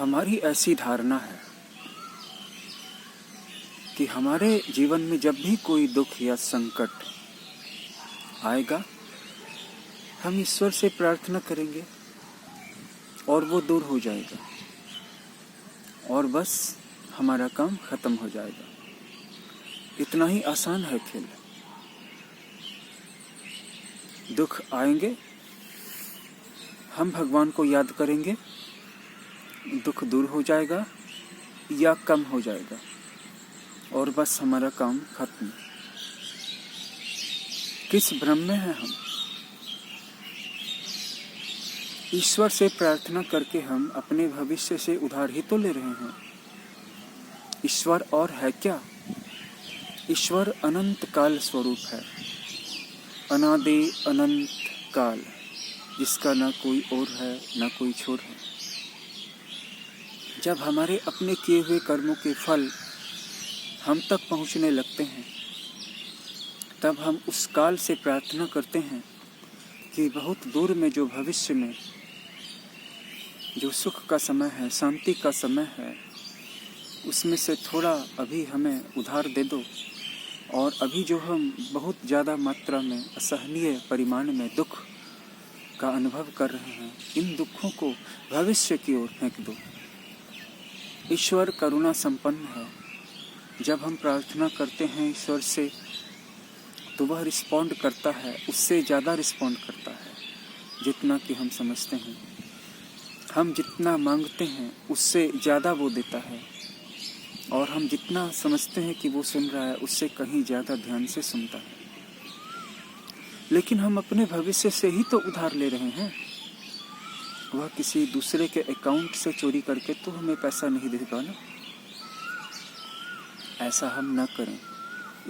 हमारी ऐसी धारणा है कि हमारे जीवन में जब भी कोई दुख या संकट आएगा, हम ईश्वर से प्रार्थना करेंगे और वो दूर हो जाएगा और बस हमारा काम खत्म हो जाएगा। इतना ही आसान है खेल। दुख आएंगे, हम भगवान को याद करेंगे, दुख दूर हो जाएगा या कम हो जाएगा और बस हमारा काम खत्म। किस भ्रम में है हम? ईश्वर से प्रार्थना करके हम अपने भविष्य से उधार ही तो ले रहे हैं। ईश्वर और है क्या? ईश्वर अनंत काल स्वरूप है, अनादि अनंत काल, जिसका ना कोई और है ना कोई छोर है। जब हमारे अपने किए हुए कर्मों के फल हम तक पहुंचने लगते हैं, तब हम उस काल से प्रार्थना करते हैं कि बहुत दूर में जो भविष्य में जो सुख का समय है, शांति का समय है, उसमें से थोड़ा अभी हमें उधार दे दो। और अभी जो हम बहुत ज़्यादा मात्रा में असहनीय परिमाण में दुख का अनुभव कर रहे हैं, इन दुखों को भविष्य की ओर फेंक दो। ईश्वर करुणा संपन्न है। जब हम प्रार्थना करते हैं ईश्वर से, तो वह रिस्पॉन्ड करता है, उससे ज़्यादा रिस्पॉन्ड करता है जितना कि हम समझते हैं। हम जितना मांगते हैं उससे ज़्यादा वो देता है, और हम जितना समझते हैं कि वो सुन रहा है उससे कहीं ज़्यादा ध्यान से सुनता है। लेकिन हम अपने भविष्य से ही तो उधार ले रहे हैं। वह किसी दूसरे के अकाउंट से चोरी करके तो हमें पैसा नहीं देगा ना। ऐसा हम न करें।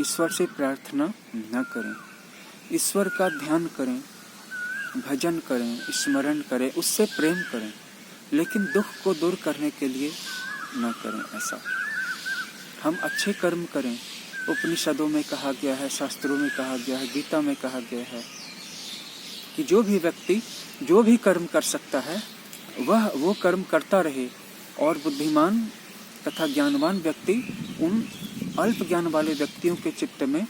ईश्वर से प्रार्थना न करें, ईश्वर का ध्यान करें, भजन करें, स्मरण करें, उससे प्रेम करें, लेकिन दुख को दूर करने के लिए न करें ऐसा। हम अच्छे कर्म करें। उपनिषदों में कहा गया है, शास्त्रों में कहा गया है, गीता में कहा गया है कि जो भी व्यक्ति जो भी कर्म कर सकता है वह वो कर्म करता रहे, और बुद्धिमान तथा ज्ञानवान व्यक्ति उन अल्प ज्ञान वाले व्यक्तियों के चित्त में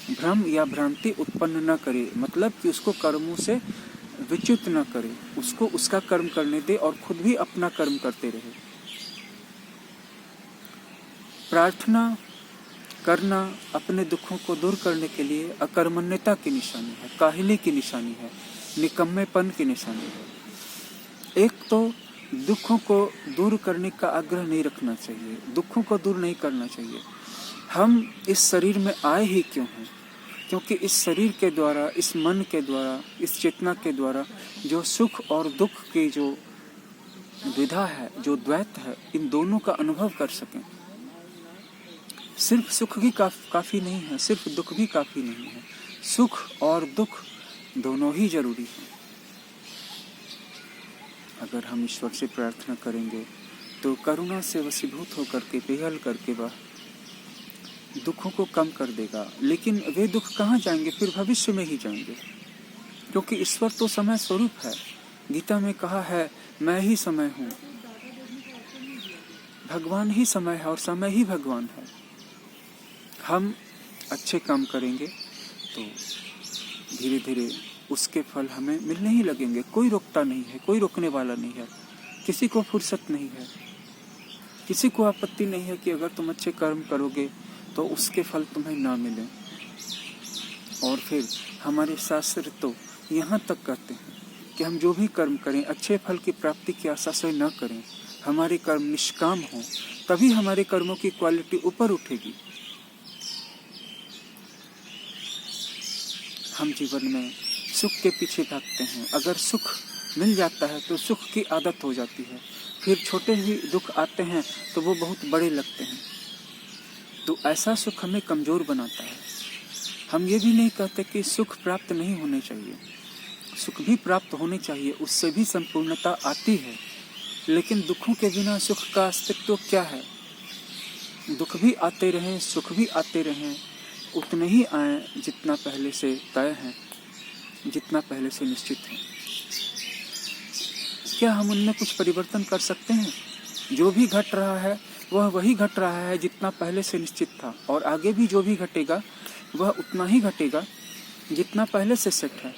भ्रम या भ्रांति उत्पन्न न करे। मतलब कि उसको कर्मों से विच्युत न करे, उसको उसका कर्म करने दे और खुद भी अपना कर्म करते रहे। प्रार्थना करना अपने दुखों को दूर करने के लिए अकर्मण्यता की निशानी है, काहिली की निशानी है, निकम्मेपन की निशानी है। एक तो दुखों को दूर करने का आग्रह नहीं रखना चाहिए, दुखों को दूर नहीं करना चाहिए। हम इस शरीर में आए ही क्यों हैं? क्योंकि इस शरीर के द्वारा, इस मन के द्वारा, इस चेतना के द्वारा जो सुख और दुख की जो द्विधा है, जो द्वैत है, इन दोनों का अनुभव कर सकें। सिर्फ सुख भी काफ़ी नहीं है, सिर्फ दुख भी काफ़ी नहीं है। सुख और दुख दोनों ही जरूरी हैं। अगर हम ईश्वर से प्रार्थना करेंगे तो करुणा से वशीभूत होकर के, पिघल करके वह दुखों को कम कर देगा। लेकिन वे दुख कहाँ जाएंगे? फिर भविष्य में ही जाएंगे, क्योंकि ईश्वर तो समय स्वरूप है। गीता में कहा है, मैं ही समय हूँ। भगवान ही समय है और समय ही भगवान है। हम अच्छे काम करेंगे तो धीरे धीरे उसके फल हमें मिलने ही लगेंगे। कोई रोकता नहीं है, कोई रोकने वाला नहीं है, किसी को फुर्सत नहीं है, किसी को आपत्ति नहीं है कि अगर तुम अच्छे कर्म करोगे तो उसके फल तुम्हें ना मिले। और फिर हमारे शास्त्र तो यहाँ तक कहते हैं कि हम जो भी कर्म करें अच्छे फल की प्राप्ति की आशा से न करें। हमारे कर्म निष्काम हों, तभी हमारे कर्मों की क्वालिटी ऊपर उठेगी। हम जीवन में सुख के पीछे भागते हैं। अगर सुख मिल जाता है तो सुख की आदत हो जाती है, फिर छोटे ही दुख आते हैं तो वो बहुत बड़े लगते हैं। तो ऐसा सुख हमें कमज़ोर बनाता है। हम ये भी नहीं कहते कि सुख प्राप्त नहीं होने चाहिए, सुख भी प्राप्त होने चाहिए, उससे भी संपूर्णता आती है। लेकिन दुखों के बिना सुख का अस्तित्व क्या है? दुख भी आते रहें, सुख भी आते रहें, उतने ही आए जितना पहले से तय है, जितना पहले से निश्चित है। क्या हम उनमें कुछ परिवर्तन कर सकते हैं? जो भी घट रहा है वह वही घट रहा है जितना पहले से निश्चित था, और आगे भी जो भी घटेगा वह उतना ही घटेगा जितना पहले से सेट है।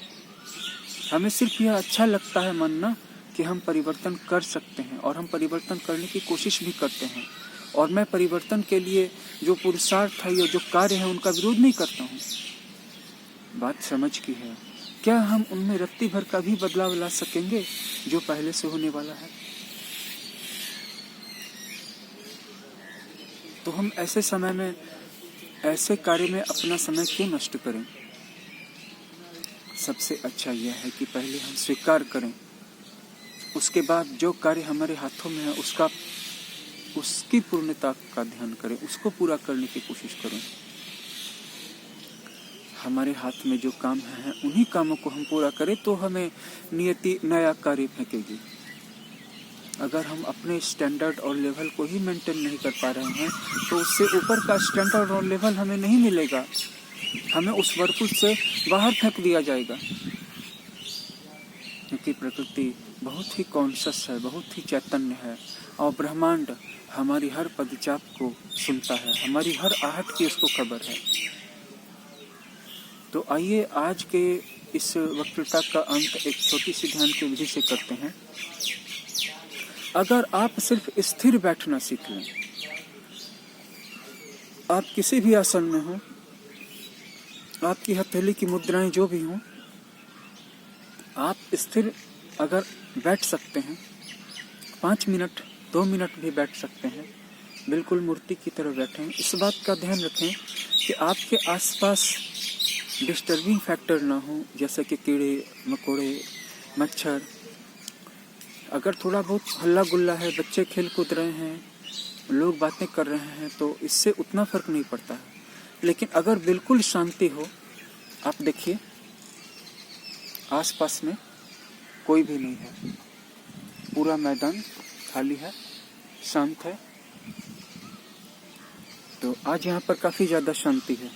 हमें सिर्फ यह अच्छा लगता है मानना कि हम परिवर्तन कर सकते हैं, और हम परिवर्तन करने की कोशिश भी करते हैं। और मैं परिवर्तन के लिए जो पुरुषार्थ है या जो कार्य है उनका विरोध नहीं करता हूँ। बात समझ की है। क्या हम उनमें रत्ती भर का भी बदलाव ला सकेंगे जो पहले से होने वाला है? तो हम ऐसे समय में, ऐसे कार्य में अपना समय क्यों नष्ट करें? सबसे अच्छा यह है कि पहले हम स्वीकार करें, उसके बाद जो कार्य हमारे हाथों में है उसकी पूर्णता का ध्यान करें, उसको पूरा करने की कोशिश करें। हमारे हाथ में जो काम है उन्हीं कामों को हम पूरा करें तो हमें नियति नया कार्य फेंकेगी। अगर हम अपने स्टैंडर्ड और लेवल को ही मेंटेन नहीं कर पा रहे हैं तो उससे ऊपर का स्टैंडर्ड और लेवल हमें नहीं मिलेगा, हमें उस वर्तुल से बाहर फेंक दिया जाएगा। क्योंकि प्रकृति बहुत ही कॉन्शियस है, बहुत ही चैतन्य है, और ब्रह्मांड हमारी हर पदचाप को सुनता है, हमारी हर आहट की उसको खबर है। तो आइए आज के इस वक्तृता का अंत एक छोटी सी ध्यान की विधि से करते हैं। अगर आप सिर्फ स्थिर बैठना सीख लें, आप किसी भी आसन में हो, आपकी हथेली की मुद्राएं जो भी हों, आप स्थिर अगर बैठ सकते हैं, 5 मिनट 2 मिनट भी बैठ सकते हैं, बिल्कुल मूर्ति की तरह बैठें। इस बात का ध्यान रखें कि आपके आसपास डिस्टर्बिंग फैक्टर ना हो, जैसे कि कीड़े मकोड़े, मच्छर। अगर थोड़ा बहुत हल्ला गुल्ला है, बच्चे खेल कूद रहे हैं, लोग बातें कर रहे हैं, तो इससे उतना फर्क नहीं पड़ता है। लेकिन अगर बिल्कुल शांति हो, आप देखिए आसपास में कोई भी नहीं है, पूरा मैदान खाली है, शांत है। तो आज यहाँ पर काफ़ी ज़्यादा शांति है,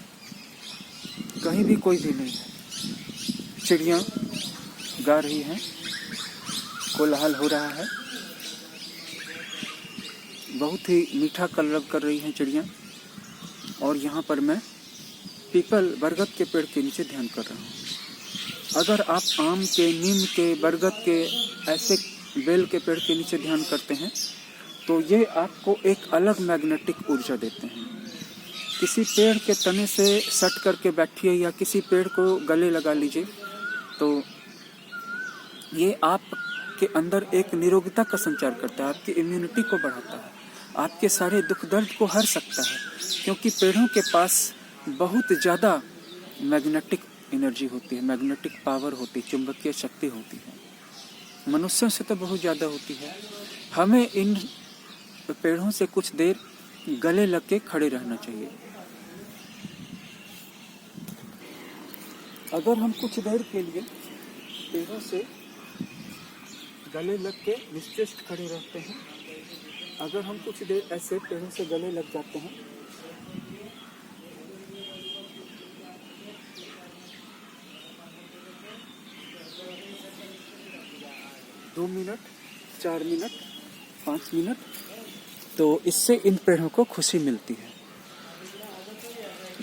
कहीं भी कोई भी नहीं है। चिड़ियाँ गा रही हैं, कोलाहल हो रहा है, बहुत ही मीठा कलरव कर रही हैं चिड़ियाँ। और यहाँ पर मैं पीपल बरगद के पेड़ के नीचे ध्यान कर रहा हूँ। अगर आप आम के, नीम के, बरगद के, ऐसे बेल के पेड़ के नीचे ध्यान करते हैं तो ये आपको एक अलग मैग्नेटिक ऊर्जा देते हैं। किसी पेड़ के तने से सट करके बैठिए या किसी पेड़ को गले लगा लीजिए, तो ये आपके अंदर एक निरोगिता का संचार करता है, आपकी इम्यूनिटी को बढ़ाता है, आपके सारे दुख दर्द को हर सकता है। क्योंकि पेड़ों के पास बहुत ज़्यादा मैग्नेटिक एनर्जी होती है, मैग्नेटिक पावर होती है, चुंबकीय शक्ति होती है। मनुष्यों से तो बहुत ज़्यादा होती है। हमें इन पेड़ों से कुछ देर गले लग के खड़े रहना चाहिए। अगर हम कुछ देर के लिए पेड़ों से गले लग के निश्चेष्ट खड़े रहते हैं, अगर हम कुछ देर ऐसे पेड़ों से गले लग जाते हैं, दो मिनट, 4 मिनट, 5 मिनट, तो इससे इन पेड़ों को खुशी मिलती है।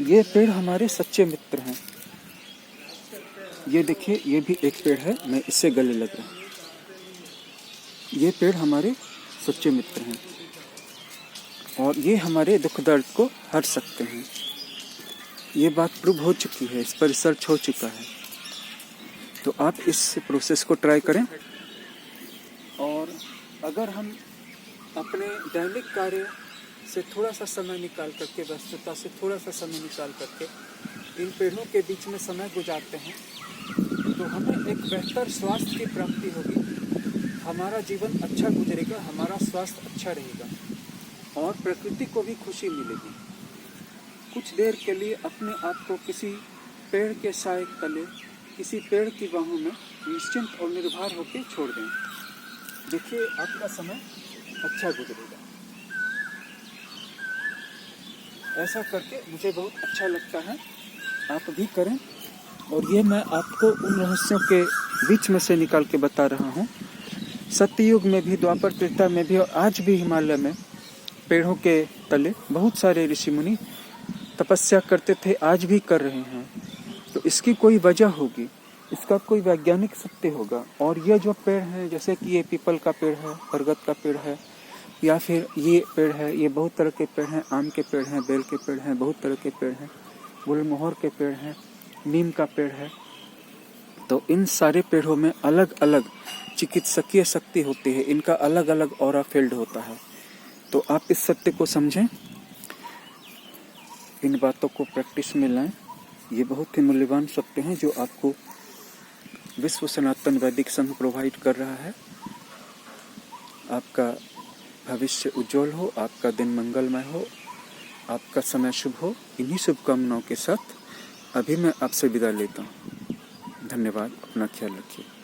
ये पेड़ हमारे सच्चे मित्र हैं। ये देखिए, ये भी एक पेड़ है, मैं इससे गले लग रहा हूँ। ये पेड़ हमारे सच्चे मित्र हैं और ये हमारे दुख दर्द को हर सकते हैं। ये बात प्रूव हो चुकी है, इस पर रिसर्च हो चुका है। तो आप इस प्रोसेस को ट्राई करें। और अगर हम अपने दैनिक कार्य से थोड़ा सा समय निकाल करके, व्यस्तता से थोड़ा सा समय निकाल करके इन पेड़ों के बीच में समय गुजारते हैं तो हमें एक बेहतर स्वास्थ्य की प्राप्ति होगी, हमारा जीवन अच्छा गुजरेगा, हमारा स्वास्थ्य अच्छा रहेगा और प्रकृति को भी खुशी मिलेगी। कुछ देर के लिए अपने आप को किसी पेड़ के साए तले, किसी पेड़ की बाहों में निश्चिंत और निर्भर होकर छोड़ दें। देखिए, आपका समय अच्छा गुजरेगा। ऐसा करके मुझे बहुत अच्छा लगता है, आप भी करें। और ये मैं आपको उन रहस्यों के बीच में से निकाल के बता रहा हूँ सत्ययुग में भी, द्वापर त्रेता में भी और आज भी हिमालय में पेड़ों के तले बहुत सारे ऋषि मुनि तपस्या करते थे, आज भी कर रहे हैं। तो इसकी कोई वजह होगी, इसका कोई वैज्ञानिक सत्य होगा। और ये जो पेड़ हैं, जैसे कि ये पीपल का पेड़ है, बरगद का पेड़ है, या फिर ये पेड़ है, ये बहुत तरह के पेड़ हैं, आम के पेड़ हैं, बेल के पेड़ हैं, बहुत तरह के पेड़ हैं, गुलमोहर के पेड़ हैं, नीम का पेड़ है। तो इन सारे पेड़ों में अलग अलग चिकित्सकीय शक्ति होती है, इनका अलग अलग ऑरा फील्ड होता है। तो आप इस सत्य को समझें, इन बातों को प्रैक्टिस में लाएं। ये बहुत ही मूल्यवान सत्य हैं जो आपको विश्व सनातन वैदिक संघ प्रोवाइड कर रहा है। आपका भविष्य उज्जवल हो, आपका दिन मंगलमय हो, आपका समय शुभ हो। इन्हीं शुभकामनाओं के साथ अभी मैं आपसे विदा लेता हूँ। धन्यवाद। अपना ख्याल रखिए।